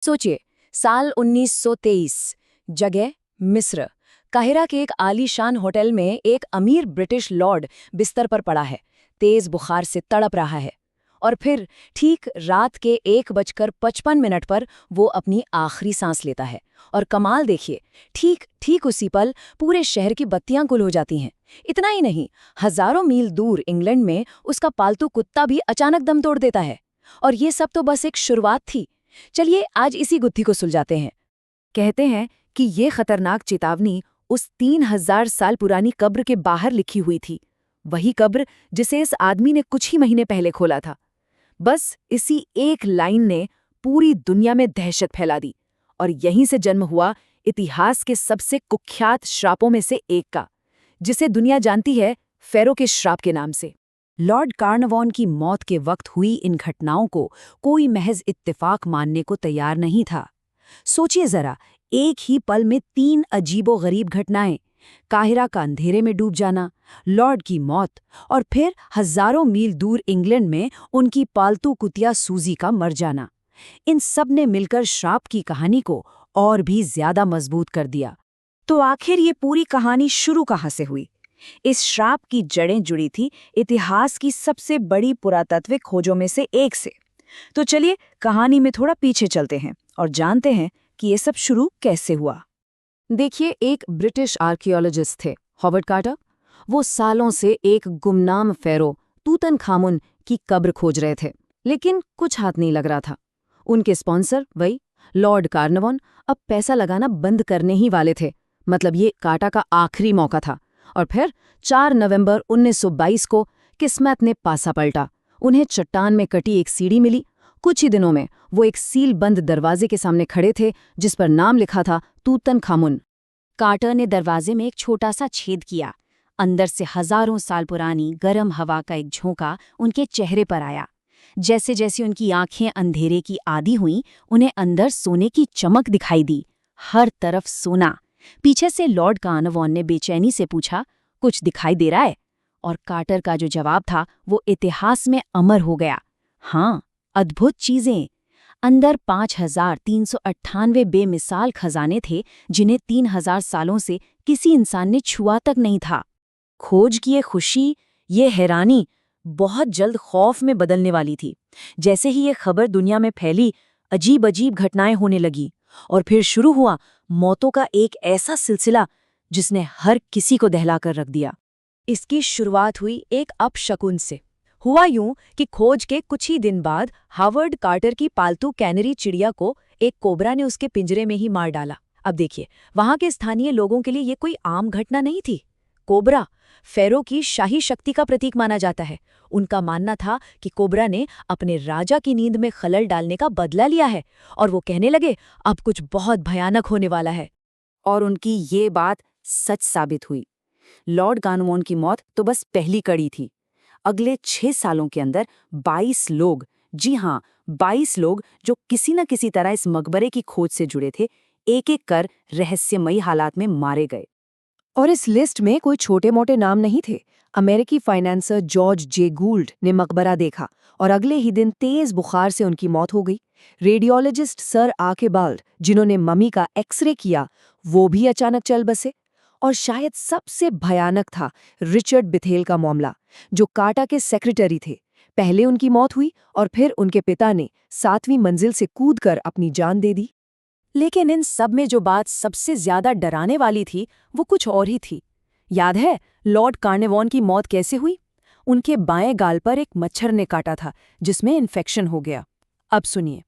सोचिए, साल 1923, जगह मिस्र। काहिरा के एक आलीशान होटल में एक अमीर ब्रिटिश लॉर्ड बिस्तर पर पड़ा है, तेज बुखार से तड़प रहा है। और फिर ठीक रात के 1:55 पर वो अपनी आखिरी सांस लेता है। और कमाल देखिए, ठीक ठीक उसी पल पूरे शहर की बत्तियां गुल हो जाती हैं। इतना ही नहीं, हजारों मील दूर इंग्लैंड में उसका पालतू कुत्ता भी अचानक दम तोड़ देता है। और ये सब तो बस एक शुरुआत थी। चलिए आज इसी गुत्थी को सुलझाते हैं। कहते हैं कि ये खतरनाक चेतावनी उस 3000 साल पुरानी कब्र के बाहर लिखी हुई थी, वही कब्र जिसे इस आदमी ने कुछ ही महीने पहले खोला था। बस इसी एक लाइन ने पूरी दुनिया में दहशत फैला दी, और यहीं से जन्म हुआ इतिहास के सबसे कुख्यात श्रापों में से एक का, जिसे दुनिया जानती है फेरो के श्राप के नाम से। लॉर्ड कार्नवान की मौत के वक्त हुई इन घटनाओं को कोई महज इत्तेफाक मानने को तैयार नहीं था। सोचिए जरा, एक ही पल में 3 अजीबो-गरीब घटनाएं, काहिरा का अंधेरे में डूब जाना, लॉर्ड की मौत, और फिर हजारों मील दूर इंग्लैंड में उनकी पालतू कुतिया सूजी का मर जाना। इन सब ने मिलकर श्राप की कहानी को और भी ज्यादा मजबूत कर दिया। तो आखिर ये पूरी कहानी शुरू कहाँ से हुई? इस श्राप की जड़ें जुड़ी थी इतिहास की सबसे बड़ी पुरातात्विक खोजों में से एक से। तो चलिए कहानी में थोड़ा पीछे चलते हैं और जानते हैं कि ये सब शुरू कैसे हुआ। देखिए, एक ब्रिटिश आर्कियोलॉजिस्ट थे, हॉवर्ड कार्टर। वो सालों से एक गुमनाम फेरो तूतनखामुन की कब्र खोज रहे थे, लेकिन कुछ हाथ नहीं लग रहा था। उनके स्पॉन्सर वही लॉर्ड कार्नवान अब पैसा लगाना बंद करने ही वाले थे। मतलब ये काटा का आखिरी मौका था। और फिर 4 नवंबर 1922 को किस्मत ने पासा पलटा। उन्हें चट्टान में कटी एक सीढ़ी मिली। कुछ ही दिनों में वो एक सील बंद दरवाजे के सामने खड़े थे, जिस पर नाम लिखा था तूतनखामुन। कार्टर ने दरवाजे में एक छोटा सा छेद किया। अंदर से हजारों साल पुरानी गर्म हवा का एक झोंका उनके चेहरे पर आया। जैसे जैसे उनकी आंखें अंधेरे की आदी हुईं, उन्हें अंदर सोने की चमक दिखाई दी। हर तरफ सोना। पीछे से लॉर्ड कार्नवान ने बेचैनी से पूछा, कुछ दिखाई दे रहा है? और कार्टर का जो जवाब था वो इतिहास में अमर हो गया। हाँ, अद्भुत चीजें। अंदर 5398 बेमिसाल खजाने थे, जिन्हें 3000 सालों से किसी इंसान ने छुआ तक नहीं था। खोज की ये खुशी, ये हैरानी बहुत जल्द खौफ में बदलने वाली थी। जैसे ही ये खबर दुनिया में फैली, अजीब अजीब घटनाएं होने लगी। और फिर शुरू हुआ मौतों का एक ऐसा सिलसिला जिसने हर किसी को दहला कर रख दिया। इसकी शुरुआत हुई एक अपशकुन से। हुआ यूं कि खोज के कुछ ही दिन बाद हावर्ड कार्टर की पालतू कैनरी चिड़िया को एक कोबरा ने उसके पिंजरे में ही मार डाला। अब देखिए, वहां के स्थानीय लोगों के लिए ये कोई आम घटना नहीं थी। कोबरा फेरो की शाही शक्ति का प्रतीक माना जाता है। उनका मानना था कि कोबरा ने अपने राजा की नींद में खलल डालने का बदला लिया है, और वो कहने लगे अब कुछ बहुत भयानक होने वाला है। और उनकी ये बात सच साबित हुई। लॉर्ड कार्नवान की मौत तो बस पहली कड़ी थी। अगले 6 सालों के अंदर 22 लोग, जी हाँ 22 लोग, जो किसी न किसी तरह इस मकबरे की खोज से जुड़े थे, एक एक कर रहस्यमयी हालात में मारे गए। और इस लिस्ट में कोई छोटे मोटे नाम नहीं थे। अमेरिकी फाइनेंसर जॉर्ज जे गूल्ड ने मकबरा देखा और अगले ही दिन तेज बुखार से उनकी मौत हो गई। रेडियोलॉजिस्ट सर आर्केबाल्ड, जिन्होंने मम्मी का एक्सरे किया, वो भी अचानक चल बसे। और शायद सबसे भयानक था रिचर्ड बिथेल का मामला, जो काटा के सेक्रेटरी थे। पहले उनकी मौत हुई और फिर उनके पिता ने 7वीं मंजिल से कूदकर अपनी जान दे दी। लेकिन इन सब में जो बात सबसे ज्यादा डराने वाली थी वो कुछ और ही थी। याद है लॉर्ड कार्नवान की मौत कैसे हुई? उनके बाएं गाल पर एक मच्छर ने काटा था, जिसमें इन्फेक्शन हो गया। अब सुनिए,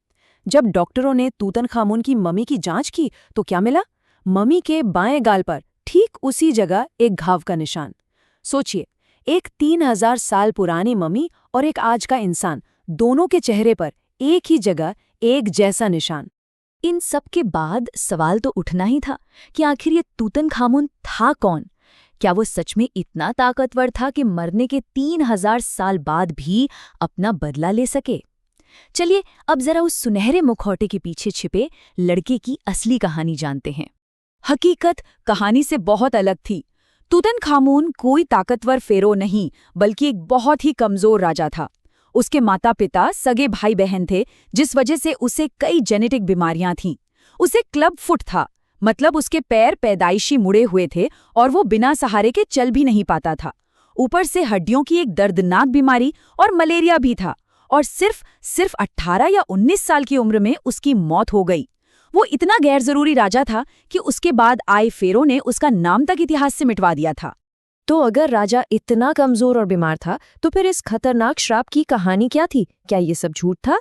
जब डॉक्टरों ने तूतनखामुन की मम्मी की जांच की तो क्या मिला? मम्मी के बाएं गाल पर ठीक उसी जगह एक घाव का निशान। सोचिए, एक 3000 साल पुरानी मम्मी और एक आज का इंसान, दोनों के चेहरे पर एक ही जगह एक जैसा निशान। इन सब के बाद सवाल तो उठना ही था कि आखिर ये तूतनखामुन था कौन? क्या वो सच में इतना ताकतवर था कि मरने के 3000 साल बाद भी अपना बदला ले सके? चलिए अब जरा उस सुनहरे मुखौटे के पीछे छिपे लड़के की असली कहानी जानते हैं। हकीकत कहानी से बहुत अलग थी। तूतनखामुन कोई ताकतवर फेरो नहीं, बल्कि एक बहुत ही कमजोर राजा था। उसके माता पिता सगे भाई बहन थे, जिस वजह से उसे कई जेनेटिक बीमारियां थीं। उसे क्लब फुट था, मतलब उसके पैर पैदाइशी मुड़े हुए थे और वो बिना सहारे के चल भी नहीं पाता था। ऊपर से हड्डियों की एक दर्दनाक बीमारी और मलेरिया भी था। और सिर्फ 18 या 19 साल की उम्र में उसकी मौत हो गई। वो इतना गैर जरूरी राजा था कि उसके बाद आए फेरो ने उसका नाम तक इतिहास से मिटवा दिया था। तो अगर राजा इतना कमजोर और बीमार था, तो फिर इस खतरनाक श्राप की कहानी क्या थी? क्या ये सब झूठ था?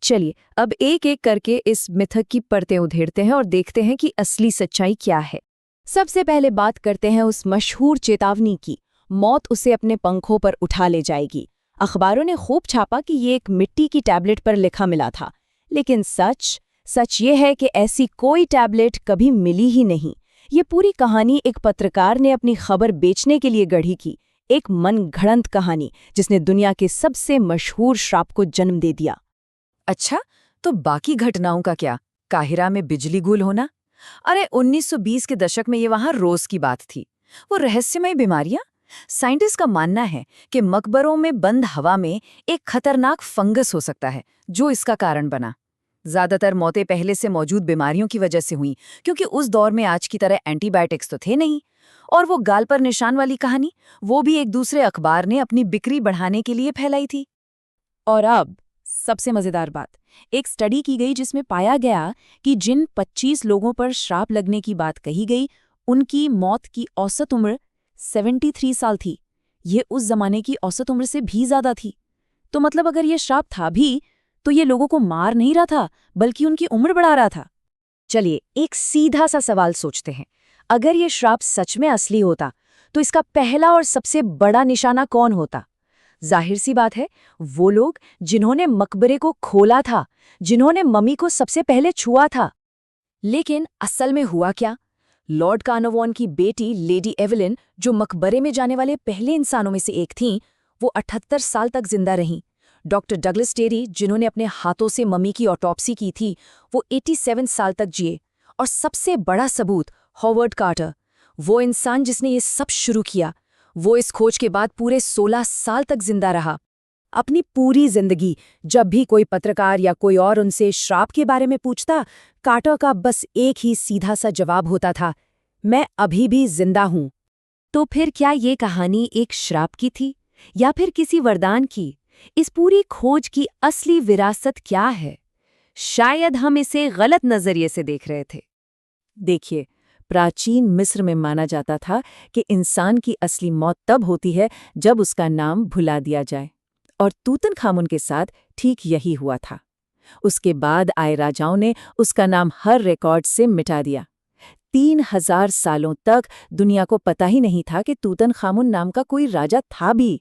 चलिए अब एक एक करके इस मिथक की परतें उधेड़ते हैं और देखते हैं कि असली सच्चाई क्या है। सबसे पहले बात करते हैं उस मशहूर चेतावनी की। मौत उसे अपने पंखों पर उठा ले जाएगी। अखबारों ने खूब छापा कि ये एक मिट्टी की टैबलेट पर लिखा मिला था, लेकिन सच ये है कि ऐसी कोई टैबलेट कभी मिली ही नहीं। ये पूरी कहानी एक पत्रकार ने अपनी खबर बेचने के लिए गढ़ी की, एक मनगढ़ंत कहानी जिसने दुनिया के सबसे मशहूर श्राप को जन्म दे दिया। अच्छा, तो बाकी घटनाओं का क्या? काहिरा में बिजली गुल होना? अरे 1920 के दशक में ये वहां रोज की बात थी। वो रहस्यमय बीमारियां? साइंटिस्ट का मानना है कि मकबरों में बंद हवा में एक खतरनाक फंगस हो सकता है जो इसका कारण बना। ज्यादातर मौतें पहले से मौजूद बीमारियों की वजह से हुई, क्योंकि उस दौर में आज की तरह एंटीबायोटिक्स तो थे नहीं। और वो गाल पर निशान वाली कहानी, वो भी एक दूसरे अखबार ने अपनी बिक्री बढ़ाने के लिए फैलाई थी। और अब सबसे मजेदार बात, एक स्टडी की गई जिसमें पाया गया कि जिन 25 लोगों पर श्राप लगने की बात कही गई, उनकी मौत की औसत उम्र 73 साल थी। ये उस जमाने की औसत उम्र से भी ज्यादा थी। तो मतलब अगर ये श्राप था भी, तो ये लोगों को मार नहीं रहा था, बल्कि उनकी उम्र बढ़ा रहा था। चलिए एक सीधा सा सवाल सोचते हैं। अगर ये श्राप सच में असली होता, तो इसका पहला और सबसे बड़ा निशाना कौन होता? जाहिर सी बात है, वो लोग जिन्होंने मकबरे को खोला था, जिन्होंने मम्मी को सबसे पहले छुआ था। लेकिन असल में हुआ क्या? लॉर्ड कार्नवान की बेटी लेडी एवेलिन, जो मकबरे में जाने वाले पहले इंसानों में से एक थीं, वो 78 साल तक जिंदा रहीं। डॉक्टर डगलस टेरी, जिन्होंने अपने हाथों से मम्मी की ऑटोप्सी की थी, वो 87 साल तक जिए। और सबसे बड़ा सबूत, हॉवर्ड कार्टर, वो इंसान जिसने ये सब शुरू किया, वो इस खोज के बाद पूरे 16 साल तक जिंदा रहा। अपनी पूरी जिंदगी जब भी कोई पत्रकार या कोई और उनसे श्राप के बारे में पूछता, कार्टर का बस एक ही सीधा सा जवाब होता था, मैं अभी भी जिंदा हूं। तो फिर क्या ये कहानी एक श्राप की थी या फिर किसी वरदान की? इस पूरी खोज की असली विरासत क्या है? शायद हम इसे गलत नजरिए से देख रहे थे। देखिए, प्राचीन मिस्र में माना जाता था कि इंसान की असली मौत तब होती है जब उसका नाम भुला दिया जाए, और तूतनखामुन के साथ ठीक यही हुआ था। उसके बाद आए राजाओं ने उसका नाम हर रिकॉर्ड से मिटा दिया। 3000 सालों तक दुनिया को पता ही नहीं था कि तूतनखामुन नाम का कोई राजा था भी।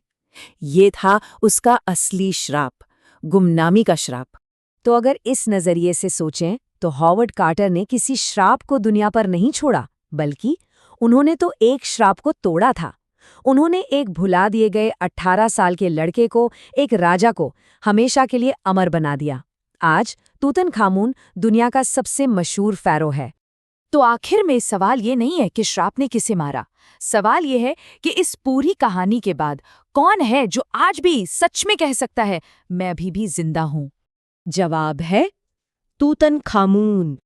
ये था उसका असली श्राप, गुमनामी का श्राप। तो अगर इस नजरिए से सोचें, तो हॉवर्ड कार्टर ने किसी श्राप को दुनिया पर नहीं छोड़ा, बल्कि उन्होंने तो एक श्राप को तोड़ा था। उन्होंने एक भुला दिए गए 18 साल के लड़के को, एक राजा को, हमेशा के लिए अमर बना दिया। आज तूतनखामुन दुनिया का सबसे मशहूर फ़ैरो है। तो आखिर में सवाल ये नहीं है कि श्राप ने किसे मारा। सवाल ये है कि इस पूरी कहानी के बाद कौन है जो आज भी सच में कह सकता है, मैं अभी भी जिंदा हूं? जवाब है तूतनखामुन।